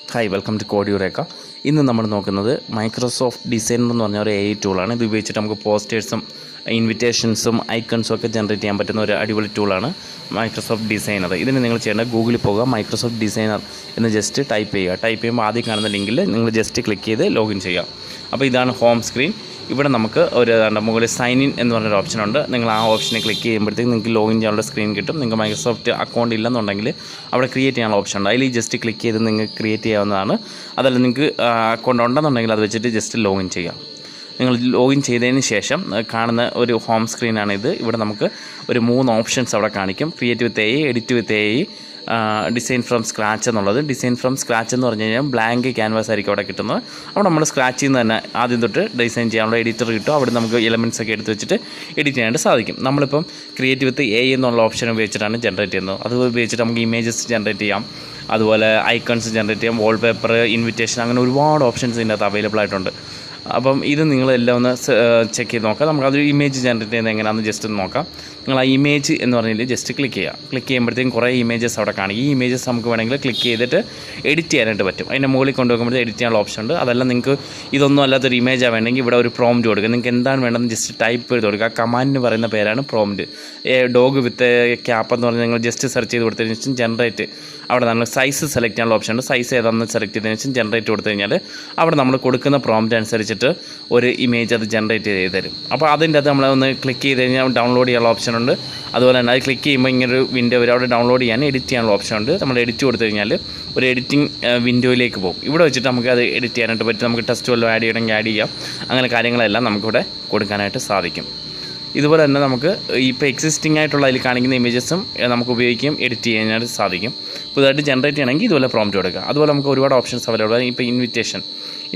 Hi, welcome to CodeEureka. ഇന്ന് നമ്മൾ നോക്കുന്നത് മൈക്രോസോഫ്റ്റ് ഡിസൈനർ എന്ന് പറഞ്ഞ ഒരു AI ടൂളാണ്. ഇത് ഉപയോഗിച്ചിട്ട് നമുക്ക് പോസ്റ്റേഴ്സും ഇൻവിറ്റേഷൻസും ഐക്കൺസും ഒക്കെ ജനറേറ്റ് ചെയ്യാൻ പറ്റുന്ന ഒരു അടിപൊളി ടൂളാണ് മൈക്രോസോഫ്റ്റ് ഡിസൈനർ. ഇതിന് നിങ്ങൾ ചെയ്യേണ്ടത് ഗൂഗിളിൽ പോകുക, മൈക്രോസോഫ്റ്റ് ഡിസൈനർ എന്ന് ജസ്റ്റ് ടൈപ്പ് ചെയ്യുക. ടൈപ്പ് ചെയ്യുമ്പോൾ ആദ്യം കാണുന്ന ലിങ്കിൽ നിങ്ങൾ ജസ്റ്റ് ക്ലിക്ക് ചെയ്ത് ലോഗിൻ ചെയ്യുക. അപ്പോൾ ഇതാണ് ഹോം സ്ക്രീൻ. ഇവിടെ നമുക്ക് ഒരു മുകളിൽ സൈൻ ഇൻ എന്ന് പറഞ്ഞൊരു ഓപ്ഷൻ ഉണ്ട്. നിങ്ങൾ ആ ഓപ്ഷനെ ക്ലിക്ക് ചെയ്യുമ്പോഴത്തേക്ക് നിങ്ങൾക്ക് ലോഗിൻ ചെയ്യാനുള്ള സ്ക്രീൻ കിട്ടും. നിങ്ങൾക്ക് മൈക്രോസോഫ്റ്റ് അക്കൗണ്ട് ഇല്ലെന്നുണ്ടെങ്കിൽ അവിടെ ക്രിയേറ്റ് ചെയ്യാനുള്ള ഓപ്ഷൻ ഉണ്ട്. അതിൽ ജസ്റ്റ് ക്ലിക്ക് ചെയ്ത് നിങ്ങൾക്ക് ക്രിയേറ്റ് ചെയ്യാവുന്നതാണ്. അതല്ല നിങ്ങൾക്ക് അക്കൗണ്ട് ഉണ്ടെന്നുണ്ടെങ്കിൽ അത് വെച്ചിട്ട് ജസ്റ്റ് ലോഗിൻ ചെയ്യാം. നിങ്ങൾ ലോഗിൻ ചെയ്തതിന് ശേഷം കാണുന്ന ഒരു ഹോം സ്ക്രീനാണിത്. ഇവിടെ നമുക്ക് ഒരു 3 ഓപ്ഷൻസ് അവിടെ കാണിക്കും. Create with AI, edit with AI, design from scratch എന്നുള്ളത്. ഡിസൈൻ ഫ്രം സ്ക്രാച്ച് എന്ന് പറഞ്ഞു കഴിഞ്ഞാൽ ബ്ലാങ്ക് ക്യാൻവാസ് ആയിരിക്കും അവിടെ കിട്ടുന്നത്. അവിടെ നമ്മൾ സ്ക്രാച്ചിൽ നിന്ന് തന്നെ ആദ്യം തൊട്ട് ഡിസൈൻ ചെയ്യാനുള്ള എഡിറ്റർ കിട്ടും. അവിടെ നമുക്ക് എലമെൻറ്റ്സ് ഒക്കെ എടുത്ത് വെച്ചിട്ട് എഡിറ്റ് ചെയ്യാനായിട്ട് സാധിക്കും. നമ്മളിപ്പം ക്രിയേറ്റ് വിത്ത് AI എന്നുള്ള ഓപ്ഷൻ ഉപയോഗിച്ചിട്ടാണ് ജനറേറ്റ് ചെയ്യുന്നത്. അത് ഉപയോഗിച്ചിട്ട് നമുക്ക് ഇമേജസ് ജനറേറ്റ് ചെയ്യാം, അതുപോലെ ഐക്കൺസ് ജനറേറ്റ് ചെയ്യാം, വാൾപേപ്പർ, ഇൻവിറ്റേഷൻ, അങ്ങനെ ഒരുപാട് ഓപ്ഷൻസ് ഇതിൻ്റെ അകത്ത് അവൈലബിൾ ആയിട്ടുണ്ട്. അപ്പം ഇത് നിങ്ങളെല്ലാം ഒന്ന് ചെക്ക് ചെയ്ത് നോക്കാം. നമുക്കതൊരു ഇമേജ് ജനറേറ്റ് ചെയ്യുന്നത് എങ്ങനെയാണെന്ന് ജസ്റ്റ് ഒന്ന് നോക്കാം. നിങ്ങൾ ആ ഇമേജ് എന്ന് പറഞ്ഞാൽ ജസ്റ്റ് ക്ലിക്ക് ചെയ്യുക. ക്ലിക്ക് ചെയ്യുമ്പോഴത്തേക്കും കുറേ ഇമേജസ് അവിടെ കാണിക്കും. ഈ ഇമേജസ് നമുക്ക് വേണമെങ്കിൽ ക്ലിക്ക് ചെയ്തിട്ട് എഡിറ്റ് ചെയ്യാനായിട്ട് പറ്റും. അതിൻ്റെ മുകളിൽ കൊണ്ടുവെക്കുമ്പോഴത്തേക്ക് എഡിറ്റ് ചെയ്യാനുള്ള ഓപ്ഷൻ ഉണ്ട്. അതല്ല നിങ്ങൾക്ക് ഇതൊന്നും അല്ലാത്തൊരു ഇമേജാണ് വേണമെങ്കിൽ ഇവിടെ ഒരു പ്രോംപ്റ്റ് കൊടുക്കുക. നിങ്ങൾക്ക് എന്താണ് വേണ്ടതെന്ന് ജസ്റ്റ് ടൈപ്പ് ചെയ്ത് കൊടുക്കുക. ആ കമാൻഡിന് പറയുന്ന പേരാണ് പ്രോംപ്റ്റ്. ഡോഗ് വിത്ത് ക്യാപ്പ് എന്ന് പറഞ്ഞാൽ നിങ്ങൾ ജസ്റ്റ് സെർച്ച് ചെയ്ത് കൊടുത്തതിന് ശേഷം ജനറേറ്റ്, അവിടെ നമ്മൾ സൈസ് സെലക്ട് ചെയ്യാനുള്ള ഓപ്ഷൻ ഉണ്ട്. സൈസ് ഏതാണെന്ന് സെലക്ട് ചെയ്തതിന് ശേഷം ജനറേറ്റ് കൊടുത്തു കഴിഞ്ഞാൽ അവിടെ നമ്മൾ കൊടുക്കുന്ന പ്രോംപ്റ്റ് അനുസരിച്ചിട്ട് ഒരു ഇമേജ് അത് ജനറേറ്റ് ചെയ്ത് തരും. അപ്പോൾ അതിൻ്റെ അത് നമ്മളൊന്ന് ക്ലിക്ക് ചെയ്ത് കഴിഞ്ഞാൽ ഡൗൺലോഡ് ചെയ്യാനുള്ള ഓപ്ഷൻ ഉണ്ട്. അതുപോലെ തന്നെ അത് ക്ലിക്ക് ചെയ്യുമ്പോൾ ഇങ്ങനൊരു വിൻഡോ വരും. അവിടെ ഡൗൺലോഡ് ചെയ്യാൻ എഡിറ്റ് ചെയ്യാനുള്ള ഓപ്ഷൻ ഉണ്ട്. നമ്മൾ എഡിറ്റ് കൊടുത്തു കഴിഞ്ഞാൽ ഒരു എഡിറ്റിംഗ് വിൻഡോയിലേക്ക് പോകും. ഇവിടെ വെച്ചിട്ട് നമുക്ക് അത് എഡിറ്റ് ചെയ്യാനായിട്ട് പറ്റും. നമുക്ക് ടെക്സ്റ്റ് വല്ലതും ആഡ് ചെയ്യണമെങ്കിൽ ആഡ് ചെയ്യാം. അങ്ങനെ കാര്യങ്ങളെല്ലാം നമുക്കിവിടെ കൊടുക്കാനായിട്ട് സാധിക്കും. ഇതുപോലെ തന്നെ നമുക്ക് ഇപ്പോൾ എക്സിസ്റ്റിംഗ് ആയിട്ടുള്ള അതിൽ കാണിക്കുന്ന ഇമേജസും നമുക്ക് ഉപയോഗിക്കുകയും എഡിറ്റ് ചെയ്യാനായിട്ട് സാധിക്കും. പുതുതായിട്ട് ജനറേറ്റ് ചെയ്യണമെങ്കിൽ ഇതുപോലെ പ്രോംപ്റ്റ് കൊടുക്കുക. അതുപോലെ നമുക്ക് ഒരുപാട് ഓപ്ഷൻസ് അവൈലബിൾ ആണ്. ഇപ്പോൾ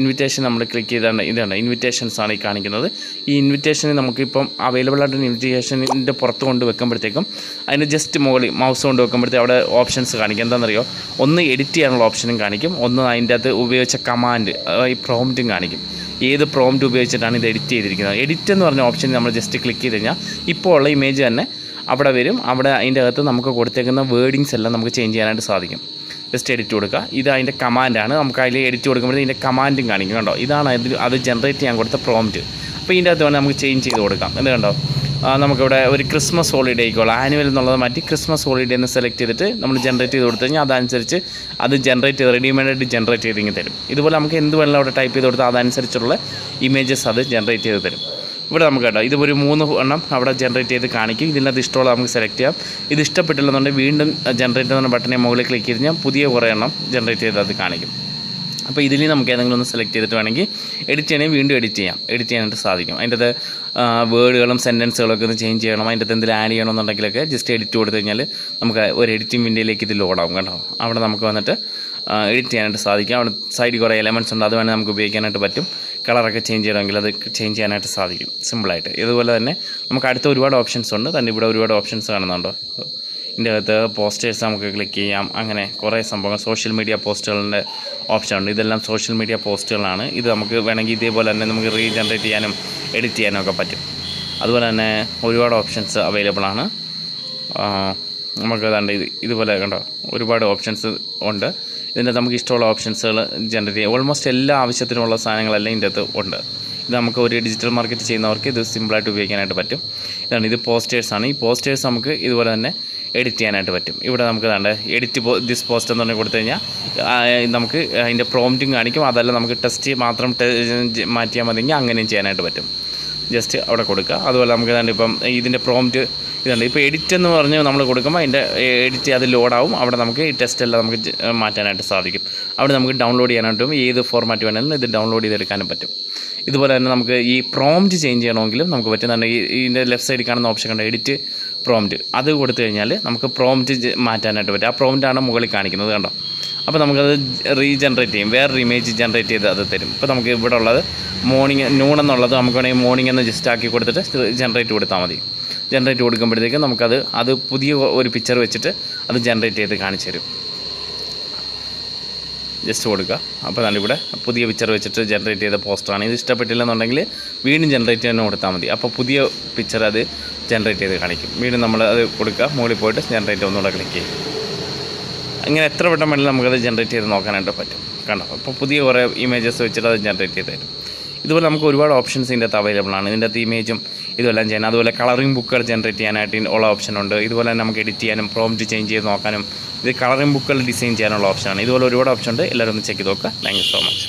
ഇൻവിറ്റേഷൻ നമ്മൾ ക്ലിക്ക് ചെയ്താണ്. ഇതാണ് ഇൻവിറ്റേഷൻസ് ആണ് ഈ കാണിക്കുന്നത്. ഈ ഇൻവിറ്റേഷന് നമുക്കിപ്പം അവൈലബിൾ ആയിട്ട് ഇൻവിറ്റേഷനിൻ്റെ പുറത്ത് കൊണ്ട് വെക്കുമ്പോഴത്തേക്കും അതിന് ജസ്റ്റ് മുകളിൽ മൗസ് കൊണ്ട് വെക്കുമ്പോഴത്തേക്കും അവിടെ ഓപ്ഷൻസ് കാണിക്കും. എന്താണെന്നറിയോ, ഒന്ന് എഡിറ്റ് ചെയ്യാനുള്ള ഓപ്ഷനും കാണിക്കും, ഒന്ന് അതിൻ്റെ അകത്ത് ഉപയോഗിച്ച കമാൻഡ് ഈ പ്രോംപ്റ്റും കാണിക്കും. ഏത് പ്രോംപ്റ്റ് ഉപയോഗിച്ചിട്ടാണ് ഇത് എഡിറ്റ് ചെയ്തിരിക്കുന്നത്. എഡിറ്റ് എന്ന് പറഞ്ഞ ഓപ്ഷൻ നമ്മൾ ജസ്റ്റ് ക്ലിക്ക് ചെയ്ത് കഴിഞ്ഞാൽ ഇപ്പോൾ ഉള്ള ഇമേജ് തന്നെ അവിടെ വരും. അവിടെ അതിൻ്റെ അകത്ത് നമുക്ക് കൊടുത്തേക്കുന്ന വേർഡിങ്സ് എല്ലാം നമുക്ക് ചേഞ്ച് ചെയ്യാനായിട്ട് സാധിക്കും. ജസ്റ്റ് എഡിറ്റ് കൊടുക്കുക. ഇത് അതിൻ്റെ കമാൻഡാണ്. നമുക്ക് അതിൽ എഡിറ്റ് കൊടുക്കുമ്പോഴത്തേക്ക് ഇതിൻ്റെ കമാൻഡും കാണിക്കും. കണ്ടോ, ഇതാണ് അത് ജനറേറ്റ് ചെയ്യാൻ കൊടുത്ത പ്രോംപ്റ്റ്. അപ്പോൾ ഇതിൻ്റെ അകത്ത് വേണമെങ്കിൽ നമുക്ക് ചേഞ്ച് ചെയ്ത് കൊടുക്കാം. എന്ത് കണ്ടോ, നമുക്കിവിടെ ഒരു ക്രിസ്മസ് ഹോളിഡേ ആയിക്കോളാം, ആനുവൽ എന്നുള്ളത് മാറ്റി ക്രിസ്മസ് ഹോളിഡേ എന്ന് സെലക്ട് ചെയ്തിട്ട് നമ്മൾ ജനറേറ്റ് ചെയ്ത് കൊടുത്തു കഴിഞ്ഞാൽ അതനുസരിച്ച് അത് ജനറേറ്റ് ചെയ്ത് റെഡിമെയ്ഡായിട്ട് ജനറേറ്റ് ചെയ്ത് ഇങ്ങനെ തരും. ഇതുപോലെ നമുക്ക് എന്ത് വേണമെങ്കിലും അവിടെ ടൈപ്പ് ചെയ്ത് കൊടുത്താൽ അതനുസരിച്ചുള്ള ഇമേജസ് അത് ജനറേറ്റ് ചെയ്ത് തരും. ഇവിടെ നമുക്ക് കേട്ടോ ഇതൊരു 3 എണ്ണം അവിടെ ജനറേറ്റ് ചെയ്ത് കാണിക്കും. ഇതിനകത്ത് ഇഷ്ടമുള്ള നമുക്ക് സെലക്ട് ചെയ്യാം. ഇത് ഇഷ്ടപ്പെട്ടില്ലെന്നുണ്ടെങ്കിൽ വീണ്ടും ജനറേറ്റ് എന്ന ബട്ടനെ മുകളിൽ ക്ലിക്ക് ചെയ്ത് കഴിഞ്ഞാൽ പുതിയ കുറേ എണ്ണം ജനറേറ്റ് ചെയ്ത് അത് കാണിക്കും. അപ്പോൾ ഇതിൽ നമുക്ക് ഏതെങ്കിലും ഒന്ന് സെലക്ട് ചെയ്തിട്ട് വേണമെങ്കിൽ എഡിറ്റ് ചെയ്യണമെങ്കിൽ വീണ്ടും എഡിറ്റ് ചെയ്യാനായിട്ട് സാധിക്കും. അതിൻ്റെ അത് വേർഡുകളും സെൻറ്റൻസുകളൊക്കെ ഒന്ന് ചേഞ്ച് ചെയ്യണം, അതിൻ്റെ അകത്ത് എന്തെങ്കിലും ആഡ് ചെയ്യണമെന്നുണ്ടെങ്കിലൊക്കെ ജസ്റ്റ് എഡിറ്റ് കൊടുത്തു കഴിഞ്ഞാൽ നമുക്ക് ഒരു എഡിറ്റിംഗ് വിൻഡോയിലേക്ക് ഇത് ലോഡാവും. കേട്ടോ, അവിടെ നമുക്ക് വന്നിട്ട് എഡിറ്റ് ചെയ്യാനായിട്ട് സാധിക്കും. അവിടെ സൈഡിൽ കുറേ എലമെൻറ്റ്സ് ഉണ്ട്, അത് വേണമെങ്കിൽ നമുക്ക് ഉപയോഗിക്കാനായിട്ട് പറ്റും. കളറൊക്കെ ചേഞ്ച് ചെയ്യണമെങ്കിൽ അത് ചേഞ്ച് ചെയ്യാനായിട്ട് സാധിക്കും സിമ്പിളായിട്ട്. ഇതുപോലെ തന്നെ നമുക്ക് അടുത്ത ഒരുപാട് ഓപ്ഷൻസ് ഉണ്ട്. തന്നെ ഇവിടെ ഒരുപാട് ഓപ്ഷൻസ് കാണുന്നുണ്ടോ. ഇതിൻ്റെ അകത്ത് പോസ്റ്റേഴ്സ് നമുക്ക് ക്ലിക്ക് ചെയ്യാം. അങ്ങനെ കുറേ സംഭവങ്ങൾ, സോഷ്യൽ മീഡിയ പോസ്റ്റുകളുടെ ഓപ്ഷൻ ഉണ്ട്. ഇതെല്ലാം സോഷ്യൽ മീഡിയ പോസ്റ്റുകളാണ്. ഇത് നമുക്ക് വേണമെങ്കിൽ ഇതേപോലെ തന്നെ നമുക്ക് റീജനറേറ്റ് ചെയ്യാനും എഡിറ്റ് ചെയ്യാനും ഒക്കെ പറ്റും. അതുപോലെ തന്നെ ഒരുപാട് ഓപ്ഷൻസ് അവൈലബിൾ ആണ്. നമുക്ക് ഏതാണ്ട് ഇതുപോലെ കണ്ടോ ഒരുപാട് ഓപ്ഷൻസ് ഉണ്ട്. ഇതിൻ്റെ നമുക്ക് ഇഷ്ടമുള്ള ഓപ്ഷൻസുകൾ ജനറേറ്റ് ചെയ്യാം. ഓൾമോസ്റ്റ് എല്ലാ ആവശ്യത്തിനുമുള്ള സാധനങ്ങളെല്ലാം ഇതിൻ്റെ അകത്ത് ഉണ്ട്. ഇത് നമുക്ക് ഒരു ഡിജിറ്റൽ മാർക്കറ്റ് ചെയ്യുന്നവർക്ക് ഇത് സിമ്പിളായിട്ട് ഉപയോഗിക്കാനായിട്ട് പറ്റും. ഇത് പോസ്റ്റേഴ്സാണ്. ഈ പോസ്റ്റേഴ്സ് നമുക്ക് ഇതുപോലെ തന്നെ എഡിറ്റ് ചെയ്യാനായിട്ട് പറ്റും. ഇവിടെ നമുക്ക് എഡിറ്റ് ദിസ് പോസ്റ്റ് എന്ന് പറഞ്ഞ് കൊടുത്തു കഴിഞ്ഞാൽ നമുക്ക് അതിൻ്റെ പ്രോംപ്റ്റും കാണിക്കും. അതല്ല നമുക്ക് ടെക്സ്റ്റ് മാത്രം മാറ്റിയാൽ മതിയെങ്കിൽ അങ്ങനെയും ചെയ്യാനായിട്ട് പറ്റും. ജസ്റ്റ് അവിടെ കൊടുക്കുക. അതുപോലെ നമുക്ക് ഇപ്പം ഇതിൻ്റെ പ്രോംപ്റ്റ് ഇതുണ്ട്. ഇപ്പോൾ എഡിറ്റ് എന്ന് പറഞ്ഞ് നമ്മൾ കൊടുക്കുമ്പോൾ അതിൻ്റെ എഡിറ്റ് അത് ലോഡാവും. അവിടെ നമുക്ക് ഈ ടെക്സ്റ്റ് എല്ലാം നമുക്ക് മാറ്റാനായിട്ട് സാധിക്കും. അവിടെ നമുക്ക് ഡൗൺലോഡ് ചെയ്യാനായിട്ടും ഏത് ഫോർമാറ്റ് വേണമെങ്കിലും ഇത് ഡൗൺലോഡ് ചെയ്തെടുക്കാനും പറ്റും. ഇതുപോലെ തന്നെ നമുക്ക് ഈ പ്രോംപ്റ്റ് ചേഞ്ച് ചെയ്യണമെങ്കിലും നമുക്ക് പറ്റും. ഇതിൻ്റെ ലെഫ്റ്റ് സൈഡിൽ കാണുന്ന ഓപ്ഷൻ കണ്ട് എഡിറ്റ് പ്രോംപ്റ്റ്, അത് കൊടുത്തു കഴിഞ്ഞാൽ നമുക്ക് പ്രോംപ്റ്റ് മാറ്റാനായിട്ട് പറ്റും. ആ പ്രോംപ്റ്റാണ് മുകളിൽ കാണിക്കുന്നത്, കണ്ടോ. അപ്പോൾ നമുക്കത് റീജനറേറ്റ് ചെയ്യും, വേറൊരു ഇമേജ് ജനറേറ്റ് ചെയ്ത് അത് തരും. ഇപ്പോൾ നമുക്ക് ഇവിടെ ഉള്ളത് നൂൺ എന്നുള്ളത് നമുക്ക് വേണമെങ്കിൽ മോർണിംഗ് എന്ന് ജസ്റ്റ് ആക്കി കൊടുത്തിട്ട് ജനറേറ്റ് കൊടുത്താൽ മതി. ജനറേറ്റ് കൊടുക്കുമ്പോഴത്തേക്ക് അത് പുതിയ ഒരു പിക്ചർ വെച്ചിട്ട് അത് ജനറേറ്റ് ചെയ്ത് കാണിച്ചു തരും. ജസ്റ്റ് കൊടുക്കുക. അപ്പോൾ ഇവിടെ പുതിയ പിക്ചർ വെച്ചിട്ട് ജനറേറ്റ് ചെയ്ത പോസ്റ്ററാണ്. ഇത് ഇഷ്ടപ്പെട്ടില്ലെന്നുണ്ടെങ്കിൽ വീണ്ടും ജനറേറ്റ് തന്നെ കൊടുത്താൽ മതി. അപ്പോൾ പുതിയ പിക്ചർ അത് ജനറേറ്റ് ചെയ്ത് കാണിക്കും. വീണ്ടും നമ്മൾ അത് കൊടുക്കുക, മുകളിൽ പോയിട്ട് ജനറേറ്റ് ഒന്നുകൂടെ ക്ലിക്ക് ചെയ്യും. ഇങ്ങനെ എത്ര വട്ടം വേണമെങ്കിലും നമുക്കത് ജനറേറ്റ് ചെയ്ത് നോക്കാനായിട്ട് പറ്റും. കണ്ടോ, അപ്പോൾ പുതിയ കുറേ ഇമേജസ് വെച്ചിട്ട് അത് ജനറേറ്റ് ചെയ്ത് തരും. ഇതുപോലെ നമുക്ക് ഒരുപാട് ഓപ്ഷൻസ് ഇതിൻ്റെ അകത്ത് അവൈലബിൾ ആണ്. ഇതിൻ്റെ അകത്ത് ഇമേജും ഇതുമെല്ലാം ചെയ്യാൻ, അതുപോലെ കളറിംഗ് ബുക്കുകൾ ജനറേറ്റ് ചെയ്യാനായിട്ട് ഉള്ള ഓപ്ഷൻ ഉണ്ട്. ഇതുപോലെ തന്നെ നമുക്ക് എഡിറ്റ് ചെയ്യാനും പ്രോംപ്റ്റ് ചേഞ്ച് ചെയ്ത് നോക്കാനും ഇത് കളറിംഗ് ബുക്കുകൾ ഡിസൈൻ ചെയ്യാനുള്ള ഓപ്ഷനാണ്. ഇതുപോലെ ഒരുപാട് ഓപ്ഷൻ ഉണ്ട്. എല്ലാവരും ഒന്ന് ചെക്ക് ചെയ്ത് നോക്കുക. Thank you so much.